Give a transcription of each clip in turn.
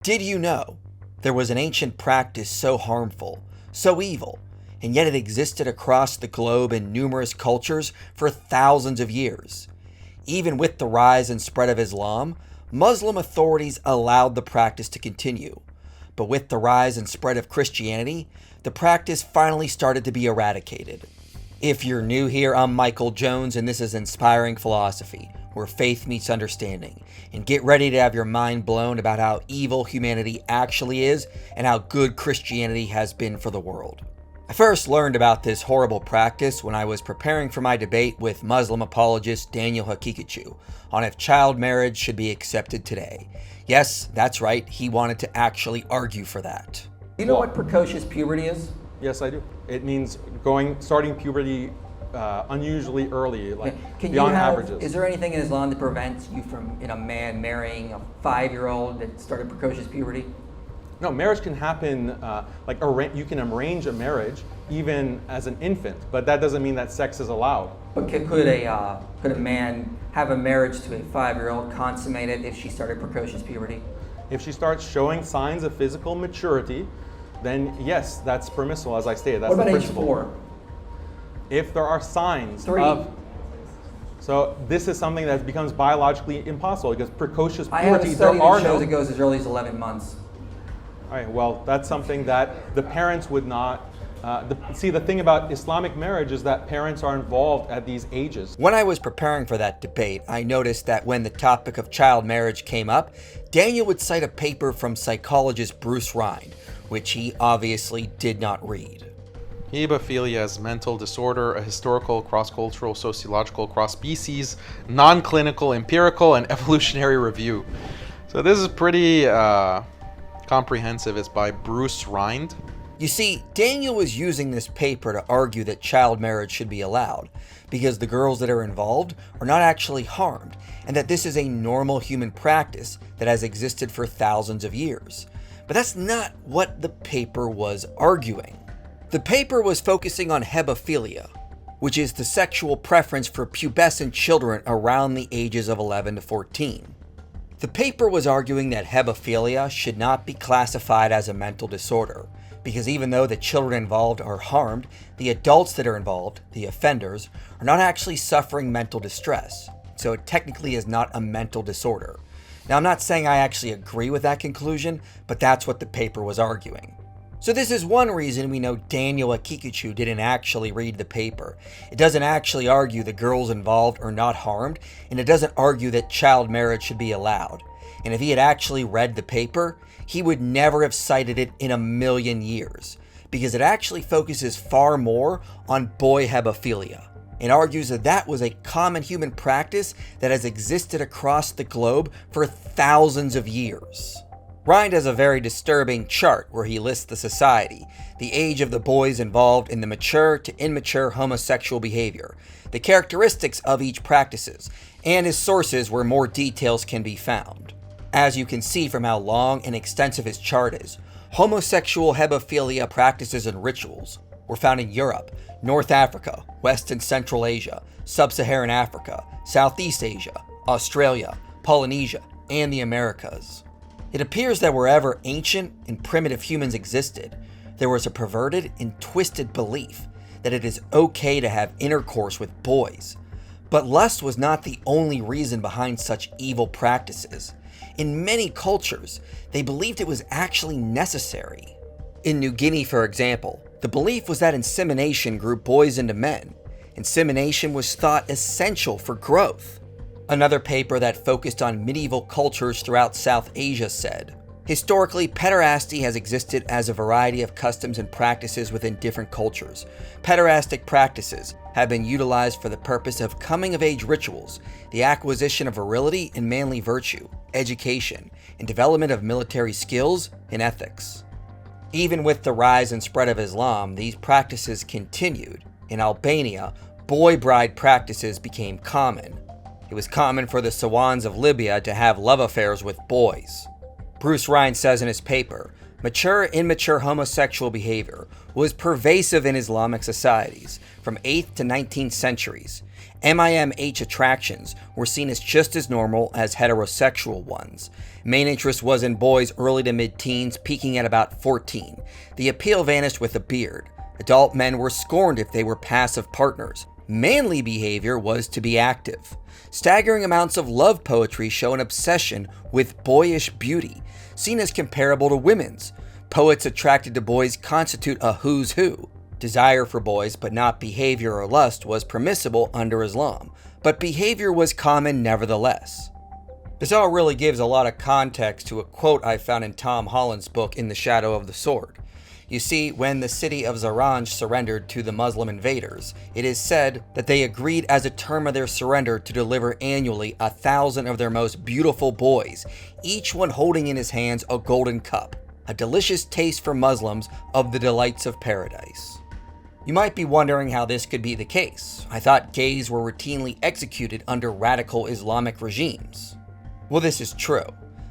Did you know there was an ancient practice so harmful, so evil, and yet it existed across the globe in numerous cultures for thousands of years? Even with the rise and spread of Islam, Muslim authorities allowed the practice to continue. But with the rise and spread of Christianity, the practice finally started to be eradicated. If you're new here, I'm Michael Jones, and this is Inspiring Philosophy, where faith meets understanding. And get ready to have your mind blown about how evil humanity actually is and how good Christianity has been for the world. I first learned about this horrible practice when I was preparing for my debate with Muslim apologist Daniel Hakikachu on if child marriage should be accepted today. Yes, that's right, he wanted to actually argue for that. Do you know what precocious puberty is? Yes, I do. It means starting puberty unusually early, like beyond averages. Is there anything in Islam that prevents you from, a man marrying a 5-year-old that started precocious puberty? No, marriage can happen, you can arrange a marriage even as an infant, but that doesn't mean that sex is allowed. But could a man have a marriage to a 5-year-old consummated if she started precocious puberty? If she starts showing signs of physical maturity, then yes, that's permissible, as I stated. That's what about the age principle. 4? If there are signs 3. So this is something that becomes biologically impossible because precocious puberty, I have a study that shows it goes as early as 11 months. All right, well, that's something that the parents would not. The thing about Islamic marriage is that parents are involved at these ages. When I was preparing for that debate, I noticed that when the topic of child marriage came up, Daniel would cite a paper from psychologist Bruce Rind, which he obviously did not read. Hebephilia as mental disorder, a historical, cross-cultural, sociological, cross-species, non-clinical, empirical, and evolutionary review. So this is pretty comprehensive. It's by Bruce Rind. You see, Daniel was using this paper to argue that child marriage should be allowed, because the girls that are involved are not actually harmed, and that this is a normal human practice that has existed for thousands of years. But that's not what the paper was arguing. The paper was focusing on hebephilia, which is the sexual preference for pubescent children around the ages of 11 to 14. The paper was arguing that hebephilia should not be classified as a mental disorder, because even though the children involved are harmed, the adults that are involved, the offenders, are not actually suffering mental distress, so it technically is not a mental disorder. Now, I'm not saying I actually agree with that conclusion, but that's what the paper was arguing. So this is one reason we know Daniel Hakikachu didn't actually read the paper. It doesn't actually argue the girls involved are not harmed, and it doesn't argue that child marriage should be allowed. And if he had actually read the paper, he would never have cited it in a million years, because it actually focuses far more on boy hebephilia, and argues that that was a common human practice that has existed across the globe for thousands of years. Rind has a very disturbing chart where he lists the society, the age of the boys involved in the mature to immature homosexual behavior, the characteristics of each practices, and his sources where more details can be found. As you can see from how long and extensive his chart is, homosexual hebephilia practices and rituals were found in Europe, North Africa, West and Central Asia, Sub-Saharan Africa, Southeast Asia, Australia, Polynesia, and the Americas. It appears that wherever ancient and primitive humans existed, there was a perverted and twisted belief that it is okay to have intercourse with boys. But lust was not the only reason behind such evil practices. In many cultures, they believed it was actually necessary. In New Guinea, for example, the belief was that insemination grew boys into men. Insemination was thought essential for growth. Another paper that focused on medieval cultures throughout South Asia said, historically, pederasty has existed as a variety of customs and practices within different cultures. Pederastic practices have been utilized for the purpose of coming-of-age rituals, the acquisition of virility and manly virtue, education, and development of military skills and ethics. Even with the rise and spread of Islam, these practices continued. In Albania, boy bride practices became common. It was common for the Sawans of Libya to have love affairs with boys. Bruce Rind says in his paper, Mature, immature homosexual behavior was pervasive in Islamic societies from 8th to 19th centuries. MIMH attractions were seen as just as normal as heterosexual ones. Main interest was in boys early to mid-teens, peaking at about 14. The appeal vanished with a beard. Adult men were scorned if they were passive partners. Manly behavior was to be active. Staggering amounts of love poetry show an obsession with boyish beauty, seen as comparable to women's. Poets attracted to boys constitute a who's who. Desire for boys, but not behavior or lust, was permissible under Islam, but behavior was common nevertheless. This all really gives a lot of context to a quote I found in Tom Holland's book In the Shadow of the Sword. You see, when the city of Zaranj surrendered to the Muslim invaders, it is said that they agreed as a term of their surrender to deliver annually 1,000 of their most beautiful boys, each one holding in his hands a golden cup, a delicious taste for Muslims of the delights of paradise. You might be wondering how this could be the case. I thought gays were routinely executed under radical Islamic regimes. Well, this is true.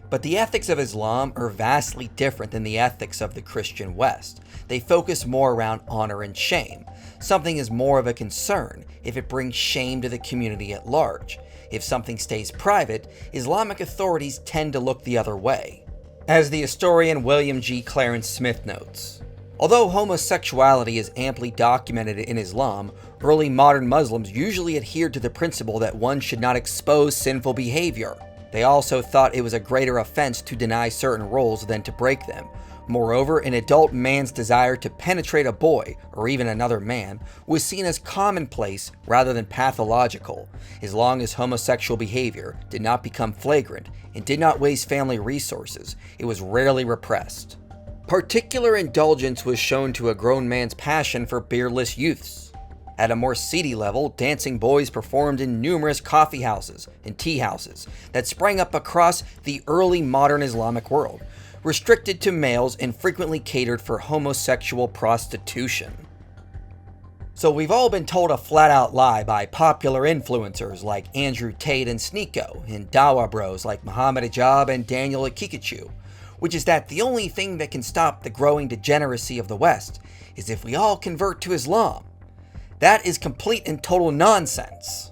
But the ethics of Islam are vastly different than the ethics of the Christian West. They focus more around honor and shame. Something is more of a concern if it brings shame to the community at large. If something stays private, Islamic authorities tend to look the other way. As the historian William G. Clarence Smith notes, although homosexuality is amply documented in Islam, early modern Muslims usually adhered to the principle that one should not expose sinful behavior. They also thought it was a greater offense to deny certain rules than to break them. Moreover, an adult man's desire to penetrate a boy, or even another man, was seen as commonplace rather than pathological, as long as homosexual behavior did not become flagrant and did not waste family resources. It was rarely repressed. Particular indulgence was shown to a grown man's passion for beardless youths. At a more seedy level, dancing boys performed in numerous coffee houses and tea houses that sprang up across the early modern Islamic world, restricted to males and frequently catered for homosexual prostitution. So we've all been told a flat-out lie by popular influencers like Andrew Tate and Sneeko, and Dawa bros like Muhammad Hijab and Daniel Akikachu, which is that the only thing that can stop the growing degeneracy of the West is if we all convert to Islam. That is complete and total nonsense.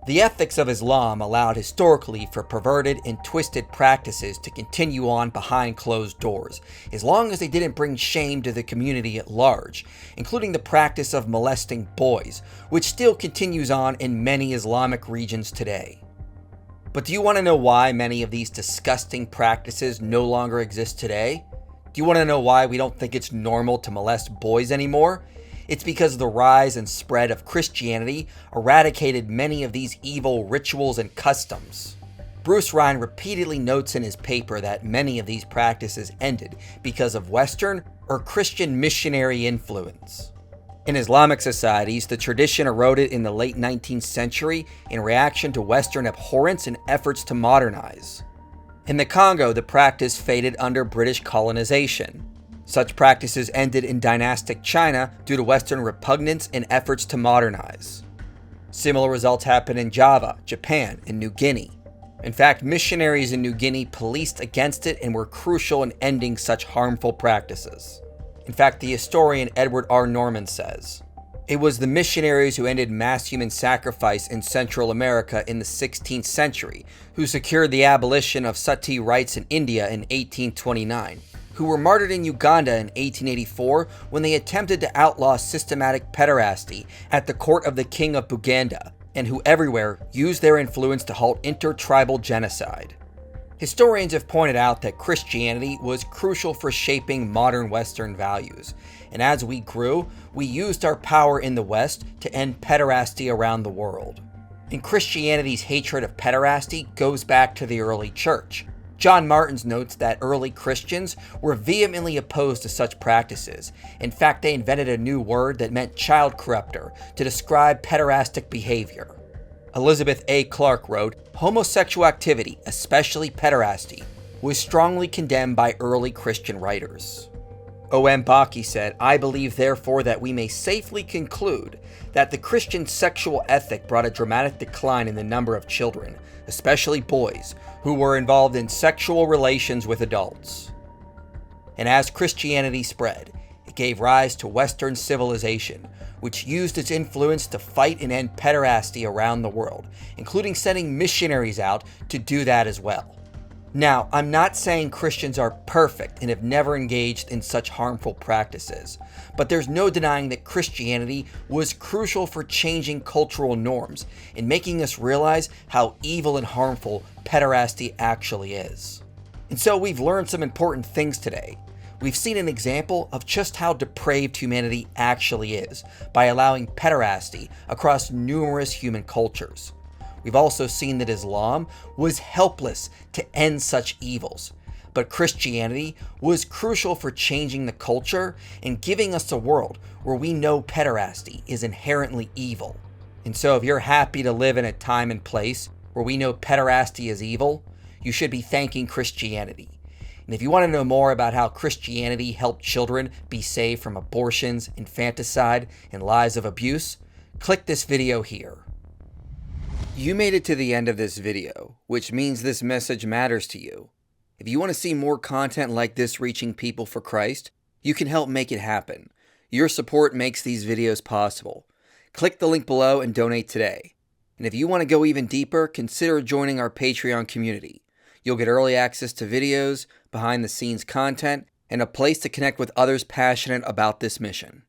The ethics of Islam allowed historically for perverted and twisted practices to continue on behind closed doors, as long as they didn't bring shame to the community at large, including the practice of molesting boys, which still continues on in many Islamic regions today. But do you want to know why many of these disgusting practices no longer exist today? Do you want to know why we don't think it's normal to molest boys anymore? It's because the rise and spread of Christianity eradicated many of these evil rituals and customs. Bruce Ryan repeatedly notes in his paper that many of these practices ended because of Western or Christian missionary influence. In Islamic societies, the tradition eroded in the late 19th century in reaction to Western abhorrence and efforts to modernize. In the Congo, the practice faded under British colonization. Such practices ended in dynastic China due to Western repugnance and efforts to modernize. Similar results happened in Java, Japan, and New Guinea. In fact, missionaries in New Guinea policed against it and were crucial in ending such harmful practices. In fact, the historian Edward R. Norman says, "It was the missionaries who ended mass human sacrifice in Central America in the 16th century, who secured the abolition of sati rights in India in 1829, who were martyred in Uganda in 1884 when they attempted to outlaw systematic pederasty at the court of the king of Buganda, and who everywhere used their influence to halt intertribal genocide." Historians have pointed out that Christianity was crucial for shaping modern Western values, and as we grew, we used our power in the West to end pederasty around the world. And Christianity's hatred of pederasty goes back to the early church. John Martins notes that early Christians were vehemently opposed to such practices. In fact, they invented a new word that meant child corrupter to describe pederastic behavior. Elizabeth A. Clark wrote, "Homosexual activity, especially pederasty, was strongly condemned by early Christian writers." O.M. Bakke said, "I believe therefore that we may safely conclude that the Christian sexual ethic brought a dramatic decline in the number of children, especially boys, who were involved in sexual relations with adults." And as Christianity spread, it gave rise to Western civilization, which used its influence to fight and end pederasty around the world, including sending missionaries out to do that as well. Now, I'm not saying Christians are perfect and have never engaged in such harmful practices, but there's no denying that Christianity was crucial for changing cultural norms and making us realize how evil and harmful pederasty actually is. And so we've learned some important things today. We've seen an example of just how depraved humanity actually is by allowing pederasty across numerous human cultures. We've also seen that Islam was helpless to end such evils, but Christianity was crucial for changing the culture and giving us a world where we know pederasty is inherently evil. And so if you're happy to live in a time and place where we know pederasty is evil, you should be thanking Christianity. And if you want to know more about how Christianity helped children be saved from abortions, infanticide, and lies of abuse, click this video here. You made it to the end of this video, which means this message matters to you. If you want to see more content like this reaching people for Christ, you can help make it happen. Your support makes these videos possible. Click the link below and donate today. And if you want to go even deeper, consider joining our Patreon community. You'll get early access to videos, behind-the-scenes content, and a place to connect with others passionate about this mission.